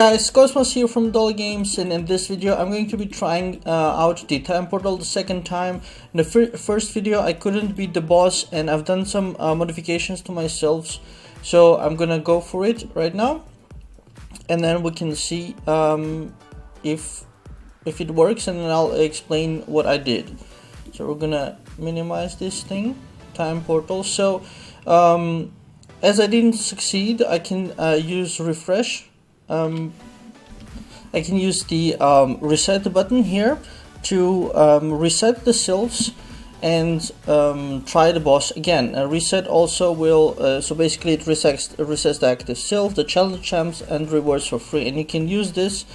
Guys, Cosmos here from Doll Games, and in this video I'm going to be trying out the time portal the second time. In the first video I couldn't beat the boss, and I've done some modifications to myself, so I'm gonna go for it right now, and then we can see if it works, and then I'll explain what I did. So we're gonna minimize this thing, time portal. So as I didn't succeed, I can use refresh. I can use the reset button here to reset the shelves and try the boss again. Reset also will, so basically it resets the active shelf, the challenge champs, and rewards for free. And you can use this,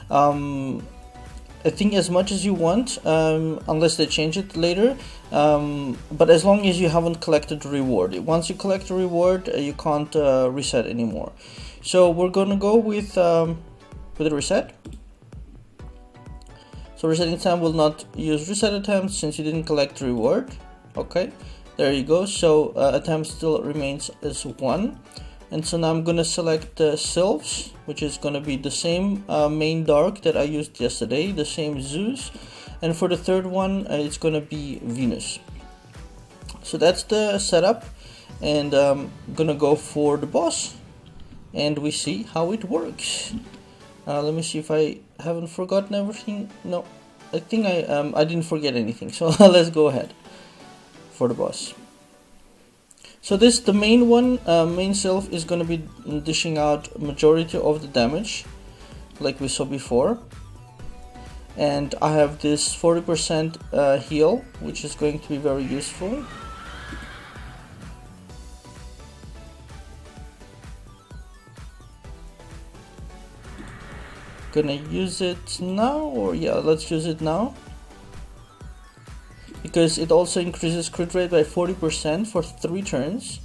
I think, as much as you want, unless they change it later. But as long as you haven't collected the reward. Once you collect the reward, you can't reset anymore. So we're gonna go with the reset. So resetting time will not use reset attempts since you didn't collect the reward. Okay, there you go. So attempt still remains as 1. And so now I'm gonna select the sylphs, which is gonna be the same main dark that I used yesterday, the same Zeus. And for the third one, it's gonna be Venus. So that's the setup, and I'm gonna go for the boss, and we see how it works. Let me see if I haven't forgotten everything. No, I think I didn't forget anything. So let's go ahead for the boss. So the main one, main sylph, is gonna be dishing out majority of the damage, like we saw before. And I have this 40% heal, which is going to be very useful. Gonna use it now, or yeah, let's use it now, because it also increases crit rate by 40% for 3 turns,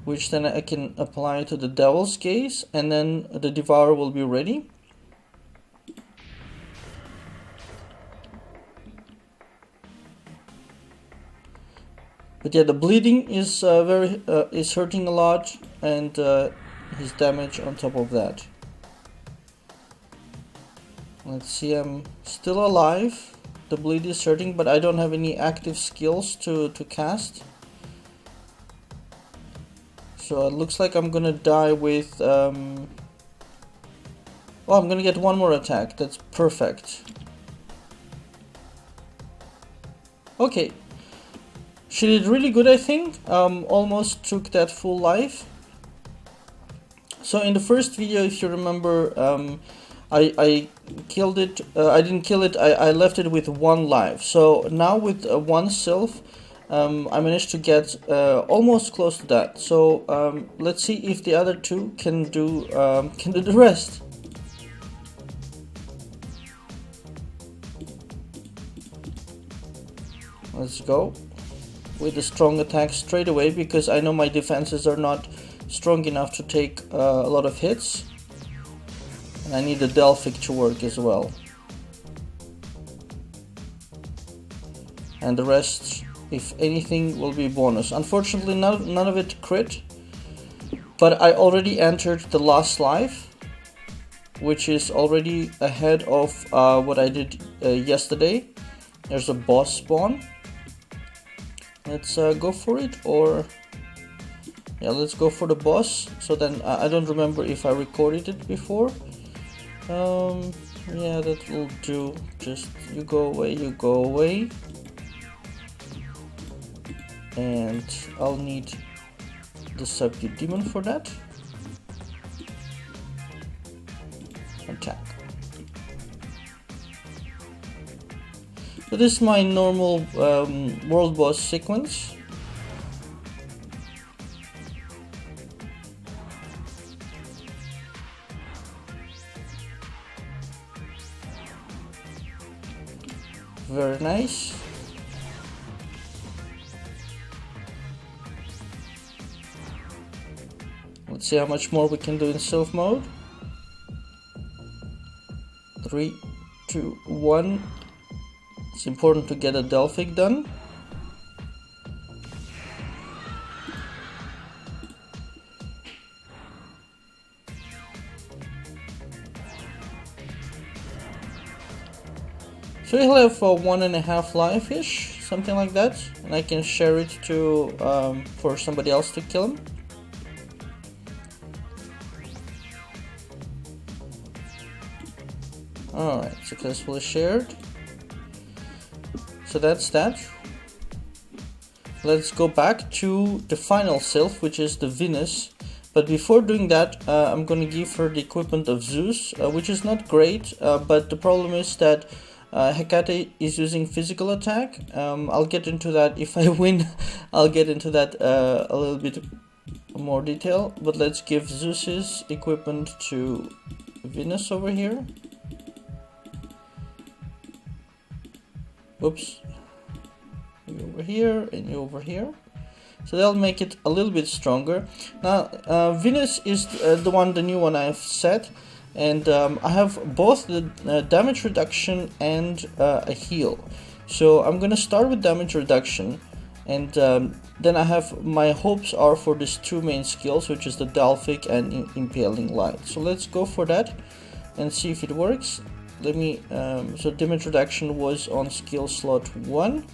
which then I can apply to the Devil's Gaze, and then the Devourer will be ready. But yeah, the bleeding is is hurting a lot, and his damage on top of that. Let's see, I'm still alive. The bleed is hurting, but I don't have any active skills to cast. So it looks like I'm gonna die with oh, I'm gonna get one more attack. That's perfect. Okay, she did really good, I think. Almost took that full life. So in the first video, if you remember, I killed it. I didn't kill it. I left it with 1 life. So now with 1 sylph, I managed to get almost close to that. So let's see if the other 2 can do the rest. Let's go with the strong attack straight away, because I know my defenses are not strong enough to take a lot of hits. And I need the Delphic to work as well. And the rest, if anything, will be bonus. Unfortunately, none of it crit. But I already entered the last life, which is already ahead of what I did yesterday. There's a boss spawn. Let's go for it, or yeah, let's go for the boss. So then I don't remember if I recorded it before. Yeah, that will do. Just you go away, and I'll need the subdued demon for that. Attack. So this is my normal world boss sequence. Very nice. Let's see how much more we can do in sylph mode. 3, 2, 1. It's important to get a Delphic done. So he'll have 1.5 life-ish, something like that, and I can share it to for somebody else to kill him. Alright, successfully shared. So that's that. Let's go back to the final sylph, which is the Venus. But before doing that, I'm going to give her the equipment of Zeus, which is not great, but the problem is that Hecate is using physical attack. I'll get into that if I win. I'll get into that a little bit more detail, but let's give Zeus's equipment to Venus over here. Oops. You over here and you over here. So that'll make it a little bit stronger. Now, Venus is the new one I've set, and I have both the damage reduction and a heal. So I'm gonna start with damage reduction, and then I have my hopes are for these two main skills, which is the Delphic and Impaling Light. So let's go for that and see if it works. Let me. So damage reduction was on skill slot 1,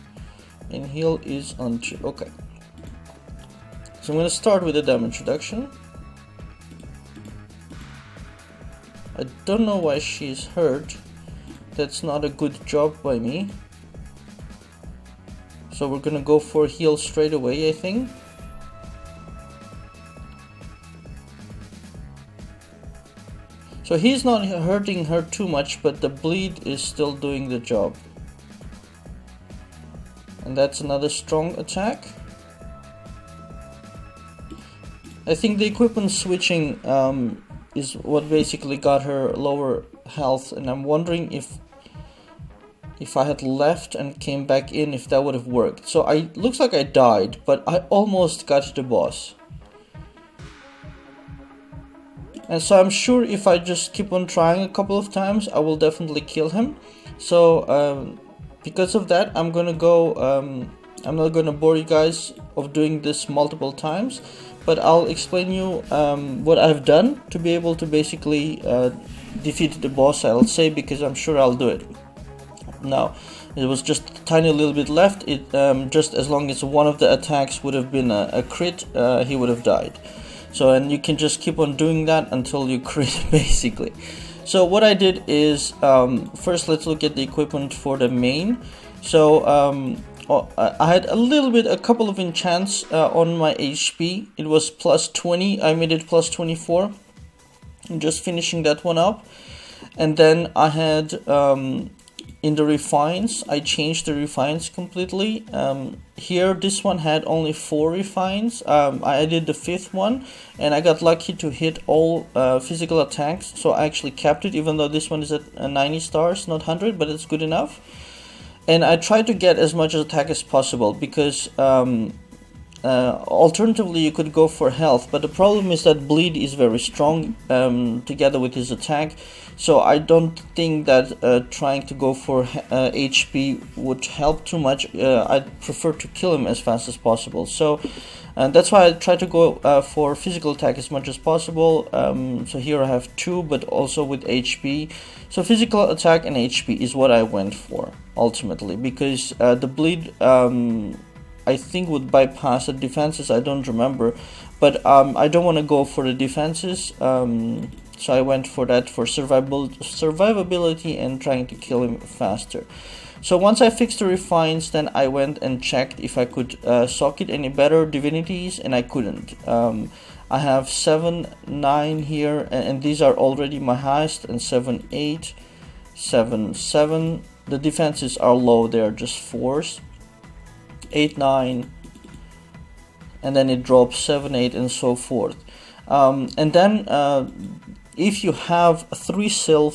and heal is on 2. Okay. So I'm going to start with the damage reduction. I don't know why she's hurt. That's not a good job by me. So we're going to go for heal straight away, I think. So he's not hurting her too much, but the bleed is still doing the job. And that's another strong attack. I think the equipment switching is what basically got her lower health, and I'm wondering if I had left and came back in, if that would have worked. So looks like I died, but I almost got the boss. And so I'm sure if I just keep on trying a couple of times, I will definitely kill him. So because of that, I'm gonna go. I'm not gonna bore you guys of doing this multiple times, but I'll explain you what I've done to be able to basically defeat the boss, I'll say, because I'm sure I'll do it. Now, it was just a tiny little bit left. It just as long as one of the attacks would have been a crit, he would have died. So, and you can just keep on doing that until you crit, basically. So what I did is, first let's look at the equipment for the main. So I had a couple of enchants on my HP. It was plus 20, I made it plus 24. I'm just finishing that one up. And then I had, in the refines, I changed the refines completely. Here, this one had only 4 refines. I did the 5th one, and I got lucky to hit all physical attacks, so I actually kept it, even though this one is at 90 stars, not 100, but it's good enough. And I tried to get as much attack as possible, because alternatively you could go for health, but the problem is that bleed is very strong together with his attack. So I don't think that trying to go for HP would help too much. I'd prefer to kill him as fast as possible. So that's why I try to go for physical attack as much as possible. So here I have 2, but also with HP. So physical attack and HP is what I went for ultimately, because the bleed I think would bypass the defenses. I don't remember, but I don't want to go for the defenses. So I went for that for survivability and trying to kill him faster. So once I fixed the refines, then I went and checked if I could socket any better divinities, and I couldn't. I have 7, 9 here, and these are already my highest, and 7, 8, 7, 7. The defenses are low, they are just 4s. 8, 9, and then it drops 7, 8, and so forth. And then if you have 3 strong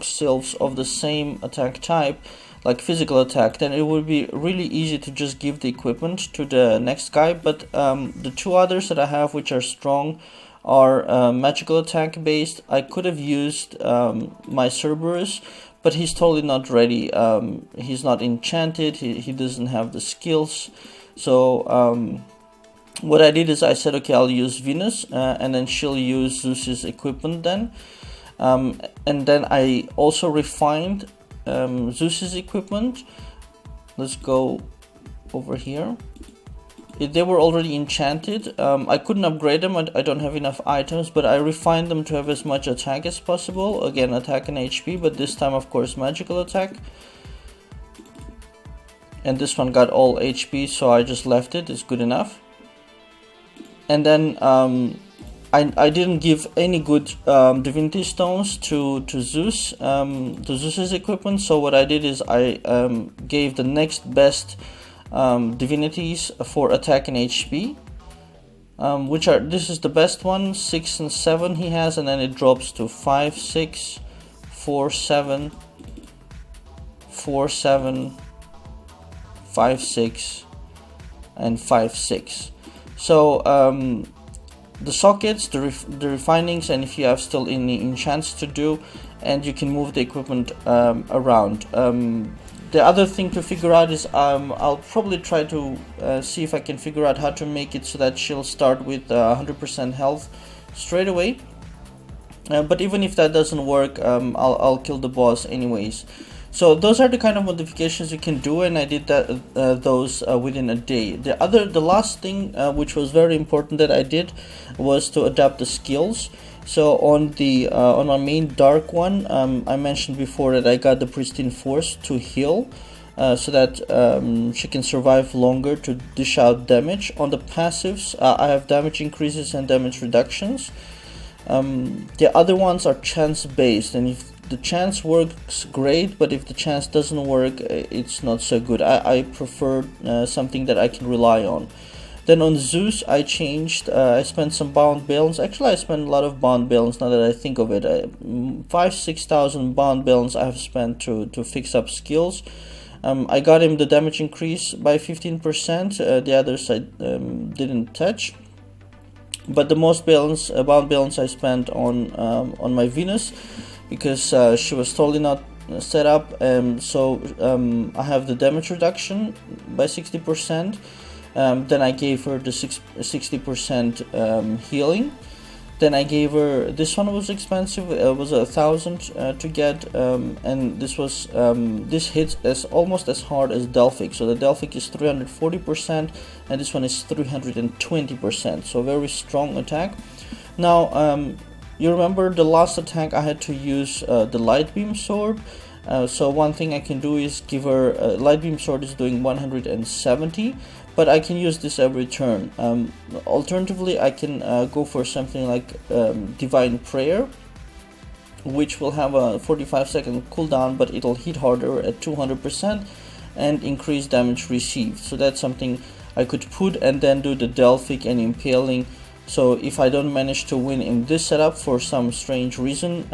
sylphs of the same attack type, like physical attack, then it would be really easy to just give the equipment to the next guy. But the 2 others that I have, which are strong, are magical attack based. I could have used my Cerberus, but he's totally not ready. He's not enchanted, he doesn't have the skills. So what I did is I said, okay, I'll use Venus, and then she'll use Zeus's equipment then. And then I also refined Zeus's equipment. Let's go over here. They were already enchanted. I couldn't upgrade them. I don't have enough items, but I refined them to have as much attack as possible. Again, attack and HP, but this time, of course, magical attack. And this one got all HP, so I just left it. It's good enough. And then I didn't give any good divinity stones to Zeus, to Zeus's equipment. So what I did is I gave the next best divinities for attack and HP, which are, this is the best one, 6 and 7 he has, and then it drops to 5, 6, 4, 7, 4, 7, 5, 6, and 5, 6. So the sockets, the refinings, and if you have still any enchants to do, and you can move the equipment around. The other thing to figure out is I'll probably try to see if I can figure out how to make it so that she'll start with 100% health straight away. But even if that doesn't work, I'll kill the boss anyways. So those are the kind of modifications you can do, and I did that those within a day. The last thing which was very important that I did was to adapt the skills. So on my main dark one, I mentioned before that I got the pristine force to heal, so that she can survive longer to dish out damage. On the passives, I have damage increases and damage reductions. The other ones are chance based, and if the chance works, great, but if the chance doesn't work, it's not so good. I prefer something that I can rely on. Then on Zeus, I changed, I spent some bound balance. Actually, I spent a lot of bound balance now that I think of it. 5,000-6,000 bound balance I have spent to fix up skills. I got him the damage increase by 15%, the others I didn't touch. But the most bound balance I spent on my Venus, because she was totally not set up. So I have the damage reduction by 60%. Then I gave her the 60% healing. Then I gave her, this one was expensive, it was 1,000 to get, and this hits as almost as hard as Delphic. So the Delphic is 340%, and this one is 320%. So very strong attack. Now you remember the last attack I had to use the light beam sword. So one thing I can do is give her light beam sword is doing 170, but I can use this every turn. Alternatively, I can go for something like divine prayer, which will have a 45-second cooldown, but it'll hit harder at 200% and increase damage received. So that's something I could put and then do the Delphic and impaling. So if I don't manage to win in this setup for some strange reason,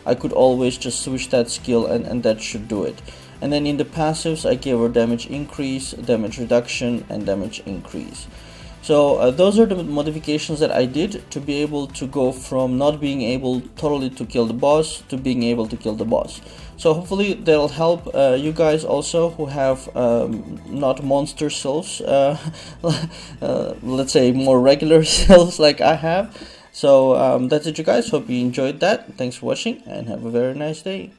I could always just switch that skill and that should do it. And then in the passives, I gave her damage increase, damage reduction, and damage increase. So those are the modifications that I did to be able to go from not being able totally to kill the boss to being able to kill the boss. So hopefully that'll help you guys also who have not monster selves, let's say more regular selves like I have. So that's it, you guys. Hope you enjoyed that. Thanks for watching and have a very nice day.